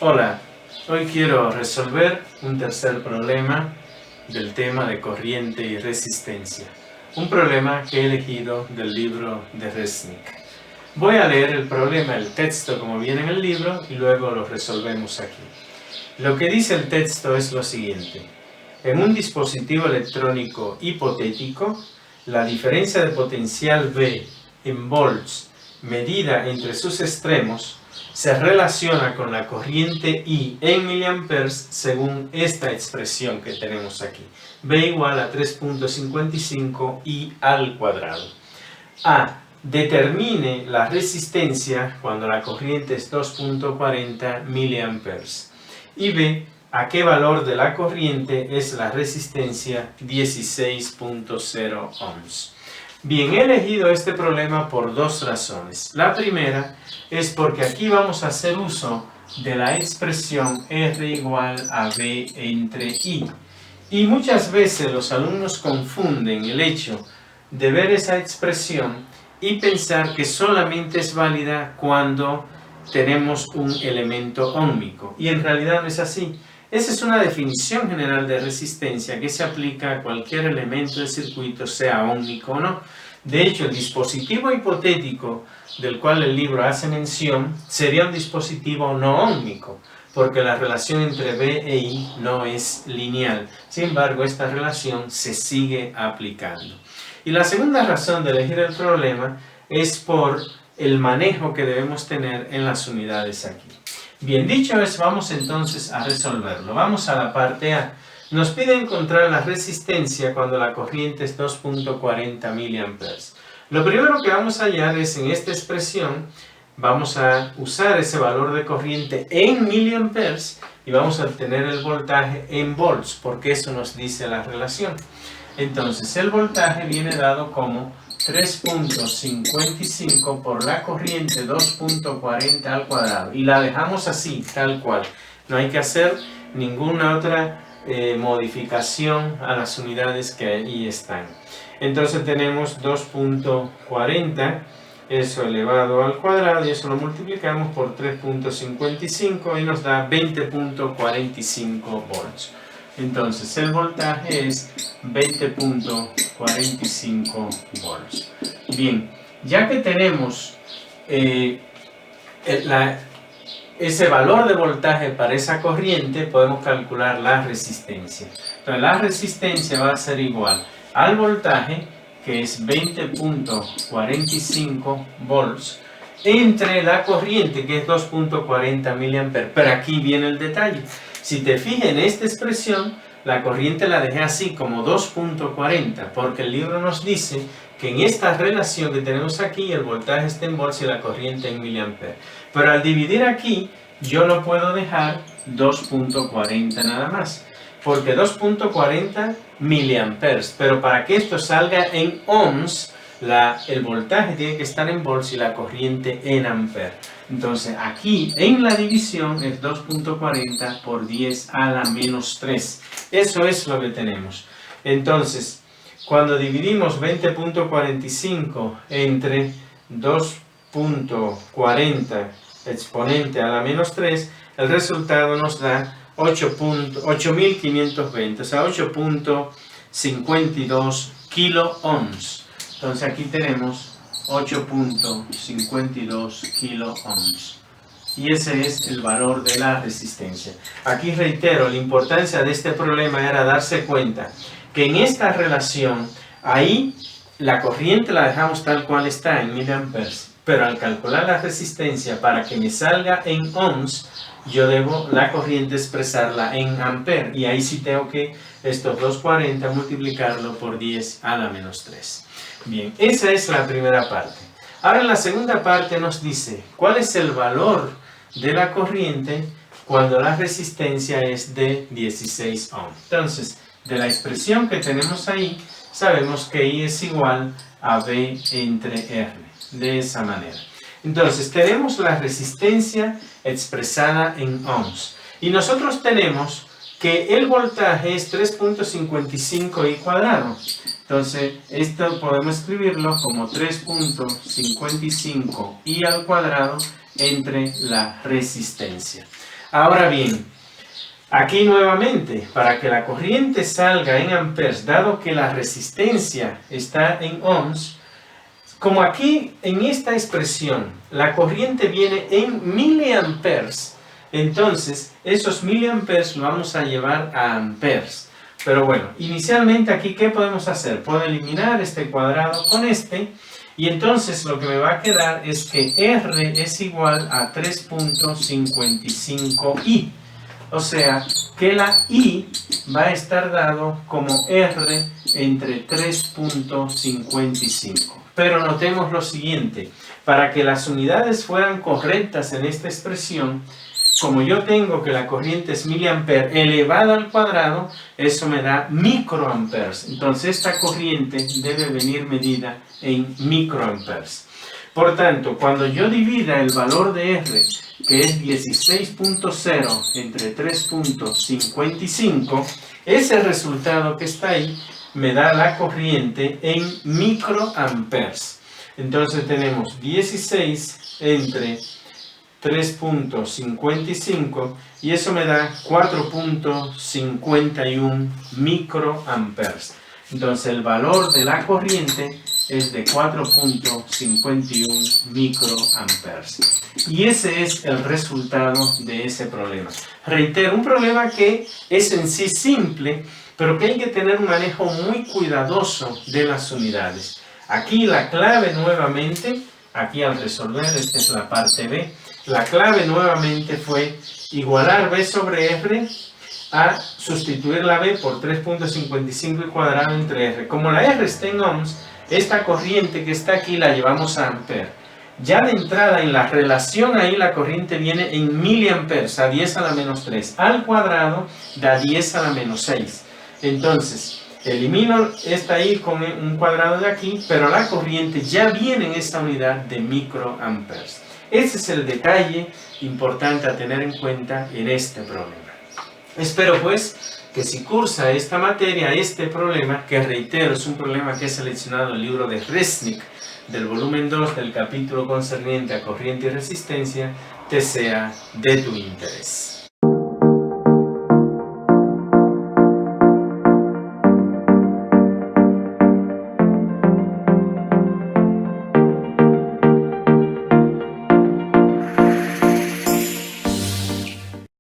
Hola, hoy quiero resolver un tercer problema del tema de corriente y resistencia. Un problema que he elegido del libro de Resnick. Voy a leer el problema, el texto como viene en el libro y luego lo resolvemos aquí. Lo que dice el texto es lo siguiente. En un dispositivo electrónico hipotético, la diferencia de potencial V en volts medida entre sus extremos se relaciona con la corriente I en miliamperes según esta expresión que tenemos aquí. V igual a 3.55 I al cuadrado. A. Determine la resistencia cuando la corriente es 2.40 miliamperes. Y B. ¿A qué valor de la corriente es la resistencia 16.0 ohms? Bien, he elegido este problema por dos razones. La primera es porque aquí vamos a hacer uso de la expresión R igual a V entre I. Y muchas veces los alumnos confunden el hecho de ver esa expresión y pensar que solamente es válida cuando tenemos un elemento óhmico. Y en realidad no es así. Esa es una definición general de resistencia que se aplica a cualquier elemento del circuito, sea óhmico o no. De hecho, el dispositivo hipotético del cual el libro hace mención sería un dispositivo no óhmico, porque la relación entre V e I no es lineal. Sin embargo, esta relación se sigue aplicando. Y la segunda razón de elegir el problema es por el manejo que debemos tener en las unidades aquí. Bien, dicho eso, vamos entonces a resolverlo. Vamos a la parte A. Nos pide encontrar la resistencia cuando la corriente es 2.40 miliamperes. Lo primero que vamos a hallar es en esta expresión, vamos a usar ese valor de corriente en miliamperes y vamos a obtener el voltaje en volts, porque eso nos dice la relación. Entonces, el voltaje viene dado como 3.55 por la corriente 2.40 al cuadrado. Y la dejamos así, tal cual. No hay que hacer ninguna otra modificación a las unidades que ahí están. Entonces tenemos 2.40, eso elevado al cuadrado, y eso lo multiplicamos por 3.55 y nos da 20.45 volts. Entonces el voltaje es 20.45 volts. Bien, ya que tenemos ese valor de voltaje para esa corriente, podemos calcular la resistencia. Entonces la resistencia va a ser igual al voltaje, que es 20.45 volts, entre la corriente, que es 2.40 miliamperes. Pero aquí viene el detalle. Si te fijas en esta expresión, la corriente la dejé así como 2.40, porque el libro nos dice que en esta relación que tenemos aquí, el voltaje está en volts y la corriente en miliamperes. Pero al dividir aquí, yo no puedo dejar 2.40 nada más, porque 2.40 miliamperes. Pero para que esto salga en ohms, el voltaje tiene que estar en volts y la corriente en amperes. Entonces aquí en la división es 2.40 por 10 a la menos 3. Eso es lo que tenemos. Entonces, cuando dividimos 20.45 entre 2.40 exponente a la menos 3, el resultado nos da 8.520, o sea 8.52 kilo ohms. Entonces aquí tenemos 8.52 kilo ohms. Y ese es el valor de la resistencia. Aquí reitero, la importancia de este problema era darse cuenta que en esta relación, ahí la corriente la dejamos tal cual está en miliamperes. Pero al calcular la resistencia para que me salga en ohms, yo debo la corriente expresarla en amperes. Y ahí sí tengo que estos 240 multiplicarlo por 10 a la menos 3. Bien, esa es la primera parte. Ahora en la segunda parte nos dice cuál es el valor de la corriente cuando la resistencia es de 16 ohms. Entonces, de la expresión que tenemos ahí, sabemos que I es igual a V entre R. De esa manera. Entonces, tenemos la resistencia expresada en ohms. Y nosotros tenemos que el voltaje es 3.55 I cuadrado. Entonces, esto podemos escribirlo como 3.55 I al cuadrado entre la resistencia. Ahora bien, aquí nuevamente, para que la corriente salga en amperes, dado que la resistencia está en ohms, como aquí en esta expresión la corriente viene en miliamperes, entonces esos miliamperes lo vamos a llevar a amperes. Pero bueno, inicialmente aquí, ¿qué podemos hacer? Puedo eliminar este cuadrado con este, y entonces lo que me va a quedar es que R es igual a 3.55I. O sea, que la I va a estar dado como R entre 3.55. Pero notemos lo siguiente, para que las unidades fueran correctas en esta expresión, como yo tengo que la corriente es miliamper elevada al cuadrado, eso me da microamperes. Entonces esta corriente debe venir medida en microamperes. Por tanto, cuando yo divida el valor de R, que es 16.0 entre 3.55, ese resultado que está ahí me da la corriente en microamperes. Entonces tenemos 16 entre 3.55 y eso me da 4.51 microamperes. Entonces el valor de la corriente es de 4.51 microamperes. Y ese es el resultado de ese problema. Reitero, un problema que es en sí simple, pero que hay que tener un manejo muy cuidadoso de las unidades. Aquí la clave nuevamente, aquí al resolver, esta es la parte B, la clave nuevamente fue igualar B sobre R a sustituir la B por 3.55 al cuadrado entre R. Como la R está en ohms, esta corriente que está aquí la llevamos a amperes. Ya de entrada en la relación ahí la corriente viene en miliamperes, a 10 a la menos 3. Al cuadrado da 10 a la menos 6. Entonces, elimino esta ahí con un cuadrado de aquí, pero la corriente ya viene en esta unidad de microamperes. Ese es el detalle importante a tener en cuenta en este problema. Espero pues que si cursa esta materia, este problema, que reitero es un problema que he seleccionado en el libro de Resnick, del volumen 2 del capítulo concerniente a corriente y resistencia, te sea de tu interés.